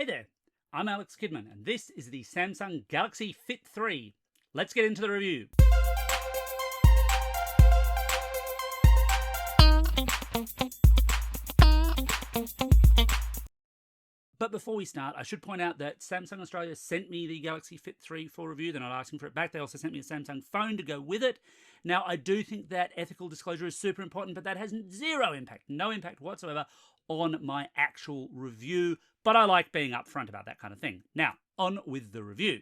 Hey there, I'm Alex Kidman, and this is the Samsung Galaxy Fit 3. Let's get into the review. But before we start, I should point out that Samsung Australia sent me the Galaxy Fit 3 for review. They're not asking for it back. They also sent me a Samsung phone to go with it. Now, I do think that ethical disclosure is super important, but that has zero impact, no impact whatsoever on my actual review. But I like being upfront about that kind of thing. Now, on with the review.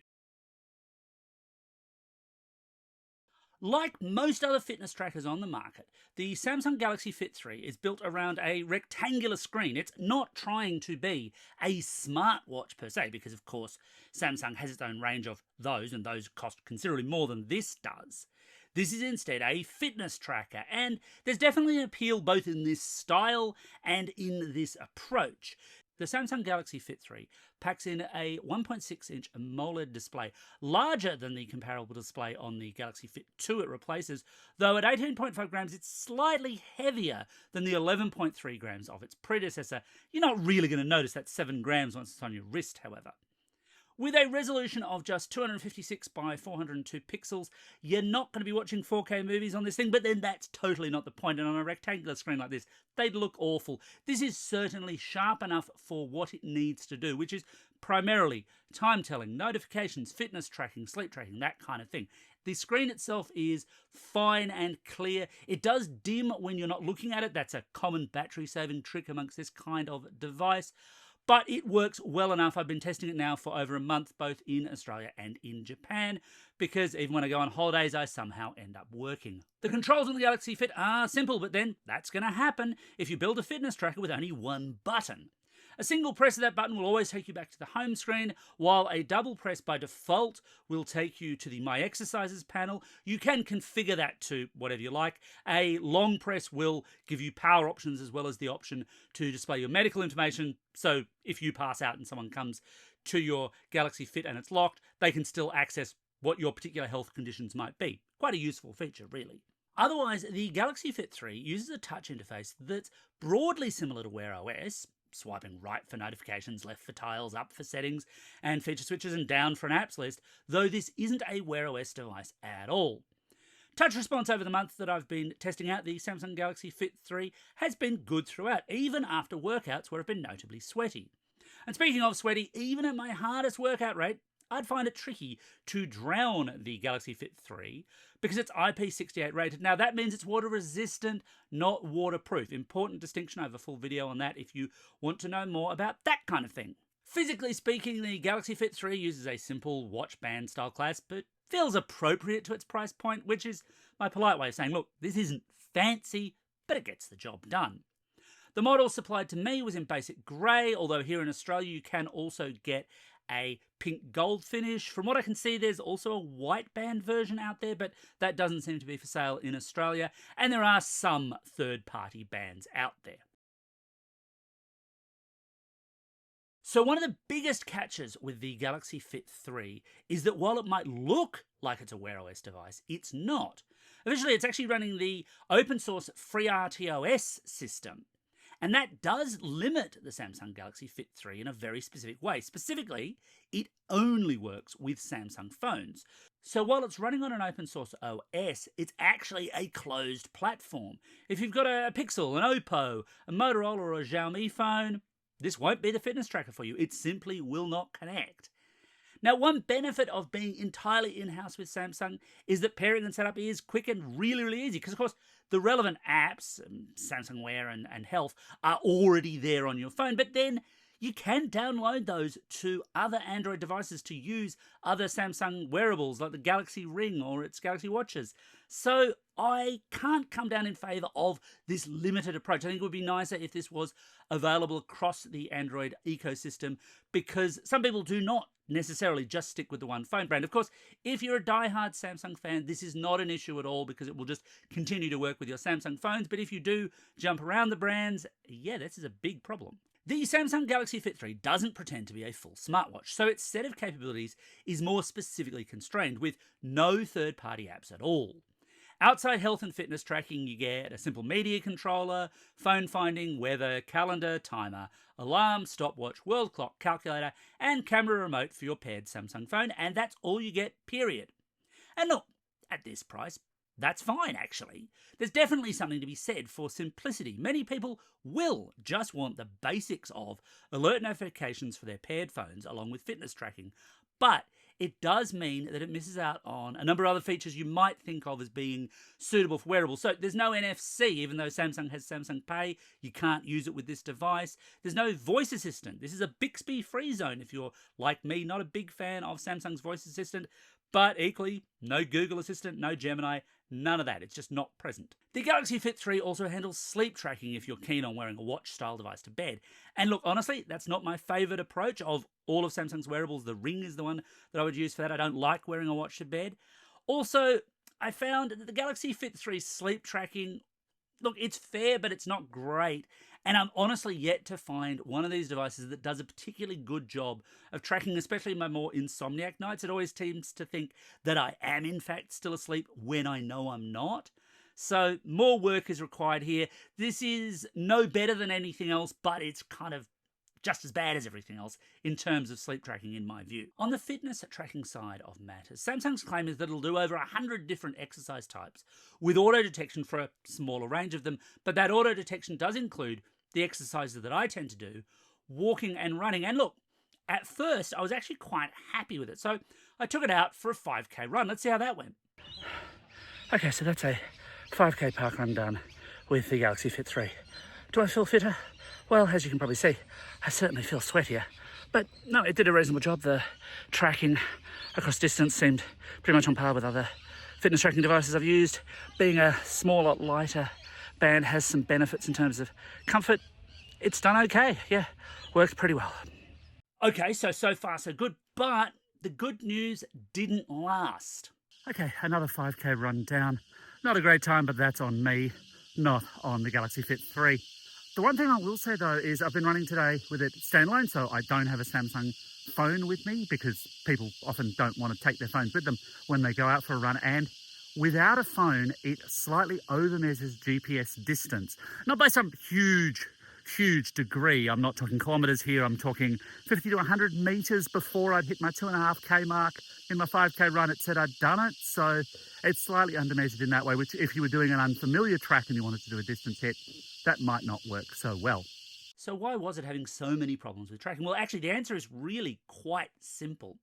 Like most other fitness trackers on the market, the Samsung Galaxy Fit 3 is built around a rectangular screen. It's not trying to be a smartwatch per se, because of course Samsung has its own range of those, and those cost considerably more than this does. This is instead a fitness tracker, and there's definitely an appeal both in this style and in this approach. The Samsung Galaxy Fit 3 packs in a 1.6-inch AMOLED display, larger than the comparable display on the Galaxy Fit 2 it replaces, though at 18.5 grams it's slightly heavier than the 11.3 grams of its predecessor. You're not really going to notice that 7 grams once it's on your wrist, however. With a resolution of just 256 by 402 pixels, you're not going to be watching 4K movies on this thing, but then that's totally not the point, and on a rectangular screen like this, they'd look awful. This is certainly sharp enough for what it needs to do, which is primarily time telling, notifications, fitness tracking, sleep tracking, that kind of thing. The screen itself is fine and clear. It does dim when you're not looking at it. That's a common battery saving trick amongst this kind of device. But it works well enough. I've been testing it now for over a month, both in Australia and in Japan, because even when I go on holidays, I somehow end up working. The controls on the Galaxy Fit are simple, but then that's going to happen if you build a fitness tracker with only one button. A single press of that button will always take you back to the home screen, while a double press by default will take you to the My Exercises panel. You can configure that to whatever you like. A long press will give you power options as well as the option to display your medical information, so if you pass out and someone comes to your Galaxy Fit and it's locked, they can still access what your particular health conditions might be. Quite a useful feature, really. Otherwise, the Galaxy Fit 3 uses a touch interface that's broadly similar to Wear OS, swiping right for notifications, left for tiles, up for settings and feature switches, and down for an apps list, though this isn't a Wear OS device at all. Touch response over the month that I've been testing out the Samsung Galaxy Fit 3 has been good throughout, even after workouts where I've been notably sweaty. And speaking of sweaty, even at my hardest workout rate, I'd find it tricky to drown the Galaxy Fit 3 because it's IP68 rated. Now that means it's water resistant, not waterproof. Important distinction. I have a full video on that if you want to know more about that kind of thing. Physically speaking, the Galaxy Fit 3 uses a simple watch band style clasp, but feels appropriate to its price point, which is my polite way of saying, look, this isn't fancy, but it gets the job done. The model supplied to me was in basic grey, although here in Australia you can also get a pink gold finish. From what I can see, there's also a white band version out there, but that doesn't seem to be for sale in Australia, and there are some third-party bands out there. So one of the biggest catches with the Galaxy Fit 3 is that while it might look like it's a Wear OS device, it's not. Officially, it's actually running the open source FreeRTOS system. And that does limit the Samsung Galaxy Fit 3 in a very specific way. Specifically, it only works with Samsung phones. So while it's running on an open source OS, it's actually a closed platform. If you've got a Pixel, an Oppo, a Motorola or a Xiaomi phone, this won't be the fitness tracker for you. It simply will not connect. Now, one benefit of being entirely in-house with Samsung is that pairing and setup is quick and really, really easy, because of course the relevant apps, Samsung Wear and Health, are already there on your phone, but then you can download those to other Android devices to use other Samsung wearables like the Galaxy Ring or its Galaxy Watches. So I can't come down in favour of this limited approach. I think it would be nicer if this was available across the Android ecosystem, because some people do not necessarily just stick with the one phone brand. Of course, if you're a die-hard Samsung fan, this is not an issue at all, because it will just continue to work with your Samsung phones. But if you do jump around the brands, yeah, this is a big problem. The Samsung Galaxy Fit 3 doesn't pretend to be a full smartwatch, so its set of capabilities is more specifically constrained, with no third-party apps at all. Outside health and fitness tracking, you get a simple media controller, phone finding, weather, calendar, timer, alarm, stopwatch, world clock, calculator, and camera remote for your paired Samsung phone, and that's all you get, period. And look, at this price, that's fine, actually. There's definitely something to be said for simplicity. Many people will just want the basics of alert notifications for their paired phones along with fitness tracking. But it does mean that it misses out on a number of other features you might think of as being suitable for wearables. So there's no NFC, even though Samsung has Samsung Pay. You can't use it with this device. There's no voice assistant. This is a Bixby free zone if you're, like me, not a big fan of Samsung's voice assistant. But equally, no Google Assistant, no Gemini, none of that. It's just not present. The Galaxy Fit 3 also handles sleep tracking if you're keen on wearing a watch-style device to bed. And look, honestly, that's not my favourite approach. Of all of Samsung's wearables, the Ring is the one that I would use for that. I don't like wearing a watch to bed. Also, I found that the Galaxy Fit 3 sleep tracking, look, it's fair, but it's not great. And I'm honestly yet to find one of these devices that does a particularly good job of tracking, especially my more insomniac nights. It always seems to think that I am, in fact, still asleep when I know I'm not. So more work is required here. This is no better than anything else, but it's kind of just as bad as everything else in terms of sleep tracking, in my view. On the fitness tracking side of matters, Samsung's claim is that it'll do over 100 different exercise types with auto detection for a smaller range of them, but that auto detection does include the exercises that I tend to do, walking and running. And look, at first I was actually quite happy with it, so I took it out for a 5k run. Let's see how that went. Okay, so that's a 5k park run done with the Galaxy Fit 3. Do I feel fitter? Well, as you can probably see, I certainly feel sweatier. But no, it did a reasonable job. The tracking across distance seemed pretty much on par with other fitness tracking devices I've used. Being a smaller, lighter band has some benefits in terms of comfort. It's done okay. Yeah, worked pretty well. Okay, so far so good, but the good news didn't last. Okay, another 5k run down. Not a great time, but that's on me, not on the Galaxy Fit 3. The one thing I will say though is I've been running today with it standalone, so I don't have a Samsung phone with me because people often don't want to take their phones with them when they go out for a run. And without a phone, it slightly overmeasures GPS distance. Not by some huge degree. I'm not talking kilometres here. I'm talking 50 to 100 metres before I'd hit my 2.5k mark. In my 5k run, it said I'd done it. So it's slightly undermeasured in that way, which if you were doing an unfamiliar track and you wanted to do a distance hit, that might not work so well. So why was it having so many problems with tracking? Well, actually, the answer is really quite simple.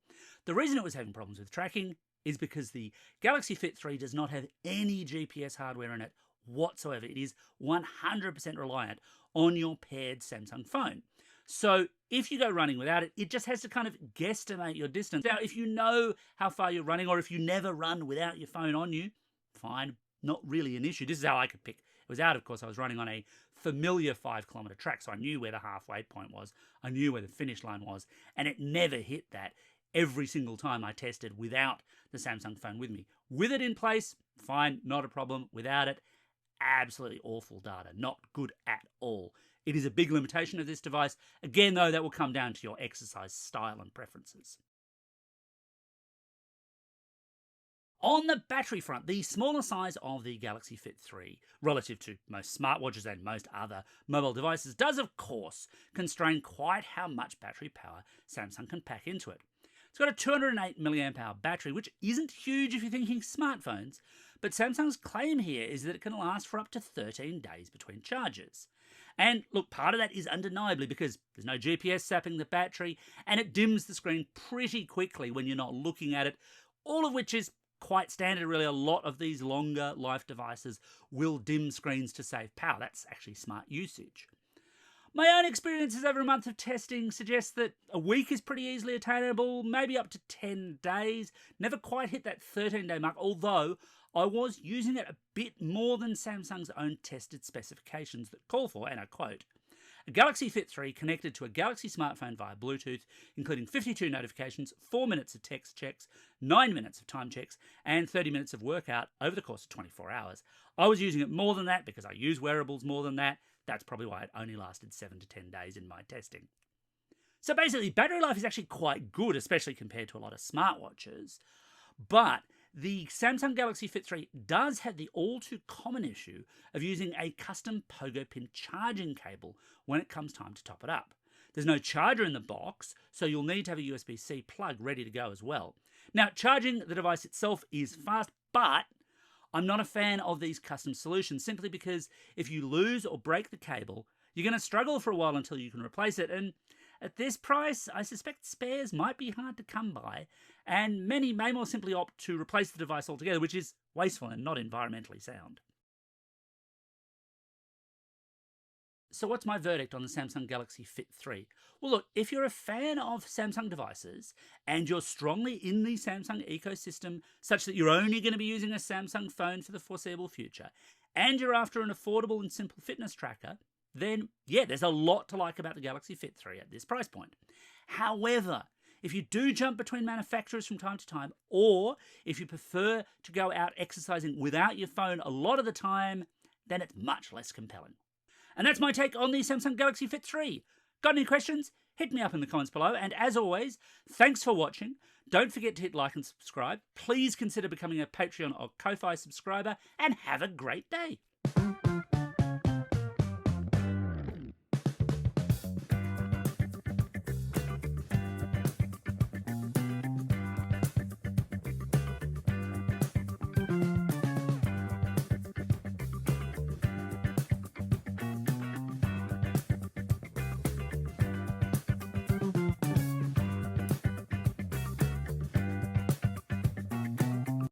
The reason it was having problems with tracking is because the Galaxy Fit 3 does not have any GPS hardware in it whatsoever. It is 100% reliant on your paired Samsung phone. So if you go running without it, it just has to kind of guesstimate your distance. Now, if you know how far you're running, or if you never run without your phone on you, fine, not really an issue. This is how I could pick. It was out, of course, I was running on a familiar 5-kilometre track, so I knew where the halfway point was, I knew where the finish line was, and it never hit that every single time I tested without the Samsung phone with me. With it in place, fine, not a problem. Without it, absolutely awful data, not good at all. It is a big limitation of this device. Again, though, that will come down to your exercise style and preferences. On the battery front, the smaller size of the Galaxy Fit 3, relative to most smartwatches and most other mobile devices, does of course constrain quite how much battery power Samsung can pack into it. It's got a 208 mAh battery, which isn't huge if you're thinking smartphones, but Samsung's claim here is that it can last for up to 13 days between charges. And look, part of that is undeniably because there's no GPS sapping the battery, and it dims the screen pretty quickly when you're not looking at it, all of which is quite standard, really. A lot of these longer life devices will dim screens to save power. That's actually smart usage. My own experiences over a month of testing suggest that a week is pretty easily attainable, maybe up to 10 days. Never quite hit that 13-day mark, although I was using it a bit more than Samsung's own tested specifications that call for, and I quote, a Galaxy Fit 3 connected to a Galaxy smartphone via Bluetooth, including 52 notifications, 4 minutes of text checks, 9 minutes of time checks, and 30 minutes of workout over the course of 24 hours. I was using it more than that because I use wearables more than that. That's probably why it only lasted 7 to 10 days in my testing. So basically, battery life is actually quite good, especially compared to a lot of smartwatches. But The Samsung Galaxy Fit 3 does have the all too common issue of using a custom Pogo Pin charging cable when it comes time to top it up. There's no charger in the box, so you'll need to have a USB-C plug ready to go as well. Now, charging the device itself is fast, but I'm not a fan of these custom solutions simply because if you lose or break the cable, you're going to struggle for a while until you can replace it, and at this price, I suspect spares might be hard to come by, and many may more simply opt to replace the device altogether, which is wasteful and not environmentally sound. So what's my verdict on the Samsung Galaxy Fit 3? Well, look, if you're a fan of Samsung devices and you're strongly in the Samsung ecosystem such that you're only going to be using a Samsung phone for the foreseeable future, and you're after an affordable and simple fitness tracker, then yeah, there's a lot to like about the Galaxy Fit 3 at this price point. However, if you do jump between manufacturers from time to time, or if you prefer to go out exercising without your phone a lot of the time, then it's much less compelling. And that's my take on the Samsung Galaxy Fit 3. Got any questions? Hit me up in the comments below. And as always, thanks for watching. Don't forget to hit like and subscribe. Please consider becoming a Patreon or Ko-Fi subscriber, and have a great day.